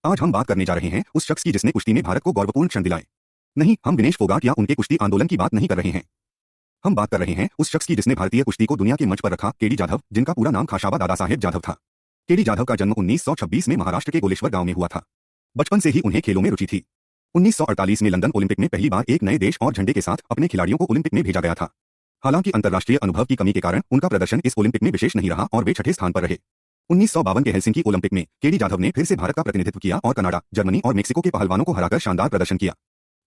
आज हम बात करने जा रहे हैं उस शख्स की जिसने कुश्ती में भारत को गौरवपूर्ण क्षण दिलाए। नहीं, हम विनेश फोगाट या उनके कुश्ती आंदोलन की बात नहीं कर रहे हैं। हम बात कर रहे हैं उस शख्स की जिसने भारतीय कुश्ती को दुनिया के मंच पर रखा, केडी जाधव, जिनका पूरा नाम खाशाबा दादा साहेब जाधव था। केडी जाधव का जन्म 1926 में महाराष्ट्र के गोलेश्वर गांव में हुआ था। बचपन से ही उन्हें खेलों में रुचि थी। 1948 में लंदन ओलंपिक में पहली बार एक नए देश और झंडे के साथ अपने खिलाड़ियों को ओलंपिक में भेजा गया था। हालांकि अंतर्राष्ट्रीय अनुभव की कमी के कारण उनका प्रदर्शन इस ओलंपिक में विशेष नहीं रहा और वे छठे स्थान पर रहे। 1952 के हेलसिंकी ओलंपिक में केडी जाधव ने फिर से भारत का प्रतिनिधित्व किया और कनाडा, जर्मनी और मेक्सिको के पहलवानों को हराकर शानदार प्रदर्शन किया।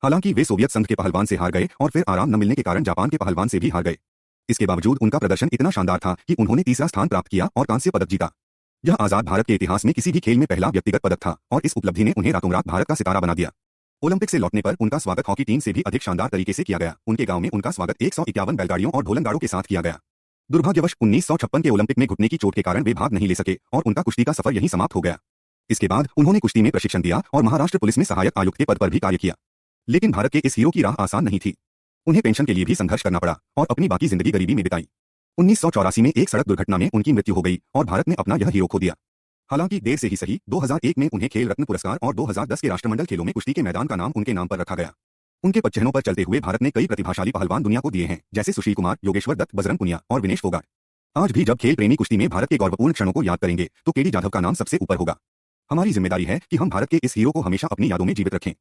हालांकि वे सोवियत संघ के पहलवान से हार गए और फिर आराम न मिलने के कारण जापान के पहलवान से भी हार गए। इसके बावजूद उनका प्रदर्शन इतना शानदार था कि उन्होंने तीसरा स्थान प्राप्त किया और कांस्य पदक जीता। यह आजाद भारत के इतिहास में किसी भी खेल में पहला व्यक्तिगत पदक था और इस उपलब्धि ने उन्हें रातों रात भारत का सितारा बना दिया। ओलंपिक से लौटने पर उनका स्वागत हॉकी टीम से भी अधिक शानदार तरीके से किया गया। उनके गांव में उनका स्वागत 151 बैलगाड़ियों और ढोलनगाड़ों के साथ किया गया। दुर्भाग्यवश 1956 के ओलंपिक में घुटने की चोट के कारण वे भाग नहीं ले सके और उनका कुश्ती का सफर यहीं समाप्त हो गया। इसके बाद उन्होंने कुश्ती में प्रशिक्षण दिया और महाराष्ट्र पुलिस में सहायक आयुक्त के पद पर भी कार्य किया। लेकिन भारत के इस हीरो की राह आसान नहीं थी। उन्हें पेंशन के लिए भी संघर्ष करना पड़ा और अपनी बाकी जिंदगी गरीबी में बिताई। 1984 में एक सड़क दुर्घटना में उनकी मृत्यु हो गई और भारत ने अपना यह हीरो खो दिया। हालांकि देर से ही सही, 2001 में उन्हें खेल रत्न पुरस्कार और 2010 के राष्ट्रमंडल खेलों में कुश्ती के मैदान का नाम उनके नाम पर रखा गया। उनके पदचिह्नों पर चलते हुए भारत ने कई प्रतिभाशाली पहलवान दुनिया को दिए हैं, जैसे सुशील कुमार, योगेश्वर दत्त, बजरंग पुनिया और विनेश फोगाट। आज भी जब खेल प्रेमी कुश्ती में भारत के गौरवपूर्ण क्षणों को याद करेंगे तो केडी जाधव का नाम सबसे ऊपर होगा। हमारी जिम्मेदारी है कि हम भारत के इस हीरो को हमेशा अपनी यादों में जीवित रखें।